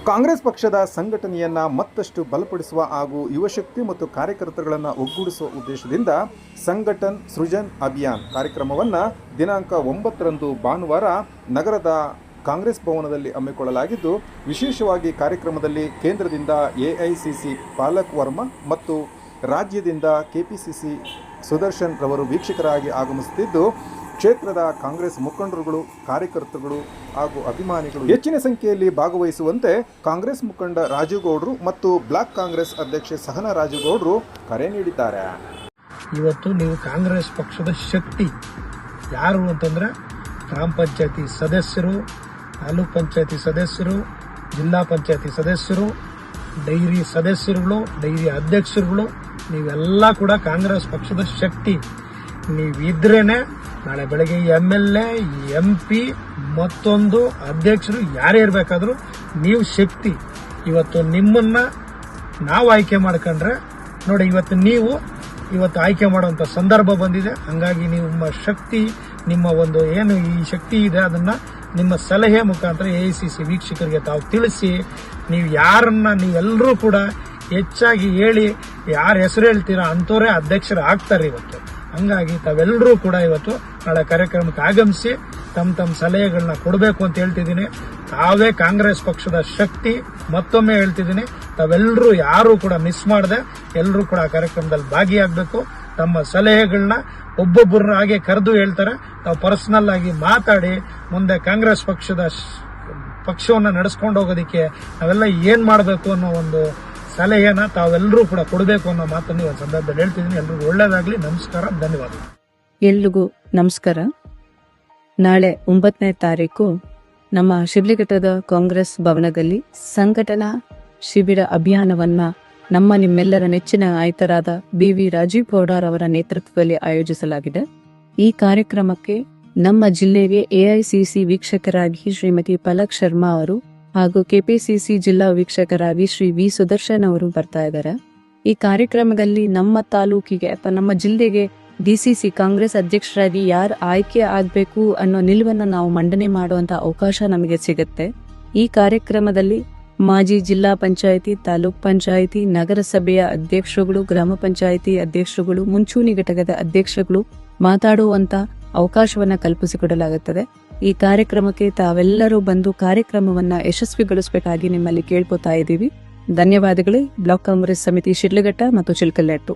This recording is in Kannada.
ಕಾಂಗ್ರೆಸ್ ಪಕ್ಷದ ಸಂಘಟನೆಯನ್ನು ಮತ್ತಷ್ಟು ಬಲಪಡಿಸುವ ಹಾಗೂ ಯುವಶಕ್ತಿ ಮತ್ತು ಕಾರ್ಯಕರ್ತರುಗಳನ್ನು ಒಗ್ಗೂಡಿಸುವ ಉದ್ದೇಶದಿಂದ ಸಂಘಟನ್ ಸೃಜನ್ ಅಭಿಯಾನ್ ಕಾರ್ಯಕ್ರಮವನ್ನು ದಿನಾಂಕ 9ರಂದು ಭಾನುವಾರ ನಗರದ ಕಾಂಗ್ರೆಸ್ ಭವನದಲ್ಲಿ ಹಮ್ಮಿಕೊಳ್ಳಲಾಗಿದ್ದು, ವಿಶೇಷವಾಗಿ ಕಾರ್ಯಕ್ರಮದಲ್ಲಿ ಕೇಂದ್ರದಿಂದ ಎಐಸಿಸಿ ಪಾಲಕ್ ವರ್ಮಾ ಮತ್ತು ರಾಜ್ಯದಿಂದ ಕೆಪಿಸಿಸಿ ಸುದರ್ಶನ್ ರವರು ವೀಕ್ಷಕರಾಗಿ ಆಗಮಿಸುತ್ತಿದ್ದು, ಕ್ಷೇತ್ರದ ಕಾಂಗ್ರೆಸ್ ಮುಖಂಡರುಗಳು, ಕಾರ್ಯಕರ್ತರುಗಳು ಹಾಗೂ ಅಭಿಮಾನಿಗಳು ಹೆಚ್ಚಿನ ಸಂಖ್ಯೆಯಲ್ಲಿ ಭಾಗವಹಿಸುವಂತೆ ಕಾಂಗ್ರೆಸ್ ಮುಖಂಡ ರಾಜುಗೌಡರು ಮತ್ತು ಬ್ಲಾಕ್ ಕಾಂಗ್ರೆಸ್ ಅಧ್ಯಕ್ಷೆ ಸಹನಾ ರಾಜುಗೌಡರು ಕರೆ ನೀಡಿದ್ದಾರೆ. ಇವತ್ತು ನೀವು ಕಾಂಗ್ರೆಸ್ ಪಕ್ಷದ ಶಕ್ತಿ ಯಾರು ಅಂತಂದ್ರೆ ಗ್ರಾಮ ಪಂಚಾಯತಿ ಸದಸ್ಯರು, ತಾಲೂಕ್ ಪಂಚಾಯತಿ ಸದಸ್ಯರು, ಜಿಲ್ಲಾ ಪಂಚಾಯತಿ ಸದಸ್ಯರು, ಡೈರಿ ಸದಸ್ಯರುಗಳು, ಡೈರಿ ಅಧ್ಯಕ್ಷರುಗಳು, ನೀವೆಲ್ಲ ಕೂಡ ಕಾಂಗ್ರೆಸ್ ಪಕ್ಷದ ಶಕ್ತಿ. ನೀವಿದ್ರೇನೆ ನಾಳೆ ಬೆಳಗ್ಗೆ MLA, MP ಮತ್ತೊಂದು ಅಧ್ಯಕ್ಷರು ಯಾರೇ ಇರಬೇಕಾದ್ರೂ ನೀವು ಶಕ್ತಿ. ಇವತ್ತು ನಿಮ್ಮನ್ನ ನಾವು ಆಯ್ಕೆ ಮಾಡ್ಕೊಂಡ್ರೆ ನೋಡಿ, ಇವತ್ತು ಆಯ್ಕೆ ಮಾಡುವಂತ ಸಂದರ್ಭ ಬಂದಿದೆ. ಹಂಗಾಗಿ ನಿಮ್ಮ ಶಕ್ತಿ, ನಿಮ್ಮ ಒಂದು ಏನು ಈ ಶಕ್ತಿ ಇದೆ, ಅದನ್ನ ನಿಮ್ಮ ಸಲಹೆ ಮುಖಾಂತರ AICC ವೀಕ್ಷಕರಿಗೆ ತಾವು ತಿಳಿಸಿ, ನೀವೆಲ್ಲರೂ ಕೂಡ ಹೆಚ್ಚಾಗಿ ಹೇಳಿ, ಯಾರ ಹೆಸರು ಹೇಳ್ತೀರಾ ಅಂತವರೇ ಅಧ್ಯಕ್ಷರು ಆಗ್ತಾರೆ ಇವತ್ತು. ಹಂಗಾಗಿ ತಾವೆಲ್ಲರೂ ಕೂಡ ಇವತ್ತು ನಾಳೆ ಕಾರ್ಯಕ್ರಮಕ್ಕೆ ಆಗಮಿಸಿ ತಮ್ಮ ಸಲಹೆಗಳನ್ನ ಕೊಡಬೇಕು ಅಂತ ಹೇಳ್ತಿದ್ದೀನಿ. ತಾವೇ ಕಾಂಗ್ರೆಸ್ ಪಕ್ಷದ ಶಕ್ತಿ. ಮತ್ತೊಮ್ಮೆ ಹೇಳ್ತಿದ್ದೀನಿ, ತಾವೆಲ್ಲರೂ ಯಾರು ಕೂಡ ಮಿಸ್ ಮಾಡದೆ ಎಲ್ಲರೂ ಕೂಡ ಆ ಕಾರ್ಯಕ್ರಮದಲ್ಲಿ ಭಾಗಿಯಾಗಬೇಕು. ತಮ್ಮ ಸಲಹೆಗಳನ್ನ ಒಬ್ಬೊಬ್ಬರನ್ನ ಹಾಗೆ ಕರೆದು ಹೇಳ್ತಾರೆ, ತಾವು ಪರ್ಸನಲ್ ಆಗಿ ಮಾತಾಡಿ ಮುಂದೆ ಕಾಂಗ್ರೆಸ್ ಪಕ್ಷವನ್ನ ನಡೆಸ್ಕೊಂಡು ಹೋಗೋದಕ್ಕೆ ನಾವೆಲ್ಲ ಏನ್ ಮಾಡಬೇಕು ಅನ್ನೋ ಒಂದು ಸಲಹೆನ ತಾವೆಲ್ಲರೂ ಕೂಡ ಕೊಡಬೇಕು ಅನ್ನೋ ಮಾತನ್ನು ಈ ಸಂದರ್ಭದಲ್ಲಿ ಹೇಳ್ತಿದ್ದೀನಿ. ಎಲ್ರಿಗೂ ಒಳ್ಳೇದಾಗ್ಲಿ. ನಮಸ್ಕಾರ, ಧನ್ಯವಾದ. ಎಲ್ರಿಗೂ ನಮಸ್ಕಾರ. ನಾಳೆ 9ನೇ ತಾರೀಕು ನಮ್ಮ ಶಿಡ್ಲಘಟ್ಟದ ಕಾಂಗ್ರೆಸ್ ಭವನದಲ್ಲಿ ಸಂಘಟನಾ ಶಿಬಿರ ಅಭಿಯಾನವನ್ನ ನಿಮ್ಮೆಲ್ಲರ ನೆಚ್ಚಿನ ಆಯ್ತರಾದ BV ರಾಜೀವ್ ಗೌಡರ್ ಅವರ ನೇತೃತ್ವದಲ್ಲಿ ಆಯೋಜಿಸಲಾಗಿದೆ. ಈ ಕಾರ್ಯಕ್ರಮಕ್ಕೆ ನಮ್ಮ ಜಿಲ್ಲೆಗೆ AICC ವೀಕ್ಷಕರಾಗಿ ಶ್ರೀಮತಿ ಪಲಕ್ ಶರ್ಮಾ ಅವರು ಹಾಗೂ KPCC ಜಿಲ್ಲಾ ವೀಕ್ಷಕರಾಗಿ ಶ್ರೀ V ಸುದರ್ಶನ್ ಅವರು ಬರ್ತಾ ಇದ್ದಾರೆ. ಈ ಕಾರ್ಯಕ್ರಮದಲ್ಲಿ ನಮ್ಮ ತಾಲೂಕಿಗೆ ಅಥವಾ ನಮ್ಮ ಜಿಲ್ಲೆಗೆ DCC ಕಾಂಗ್ರೆಸ್ ಅಧ್ಯಕ್ಷರಾಗಿ ಯಾರು ಆಯ್ಕೆ ಆಗಬೇಕು ಅನ್ನೋ ನಿಲುವನ್ನು ನಾವು ಮಂಡನೆ ಮಾಡುವಂತ ಅವಕಾಶ ನಮಗೆ ಸಿಗುತ್ತೆ. ಈ ಕಾರ್ಯಕ್ರಮದಲ್ಲಿ ಮಾಜಿ ಜಿಲ್ಲಾ ಪಂಚಾಯಿತಿ, ತಾಲೂಕ್ ಪಂಚಾಯಿತಿ, ನಗರಸಭೆಯ ಅಧ್ಯಕ್ಷರುಗಳು, ಗ್ರಾಮ ಪಂಚಾಯಿತಿ ಅಧ್ಯಕ್ಷರುಗಳು, ಮುಂಚೂಣಿ ಘಟಕದ ಅಧ್ಯಕ್ಷರುಗಳು ಮಾತಾಡುವಂತ ಅವಕಾಶವನ್ನ ಕಲ್ಪಿಸಿಕೊಡಲಾಗುತ್ತದೆ. ಈ ಕಾರ್ಯಕ್ರಮಕ್ಕೆ ತಾವೆಲ್ಲರೂ ಬಂದು ಕಾರ್ಯಕ್ರಮವನ್ನ ಯಶಸ್ವಿಗೊಳಿಸಬೇಕಾಗಿ ನಿಮ್ಮಲ್ಲಿ ಕೇಳ್ಕೊತಾ ಇದ್ದೀವಿ. ಧನ್ಯವಾದಗಳು. ಬ್ಲಾಕ್ ಕಾಂಗ್ರೆಸ್ ಸಮಿತಿ ಶಿಡ್ಲಘಟ್ಟ ಮತ್ತು ಚಿಲ್ಕಲ್ಲೆಟ್ಟು.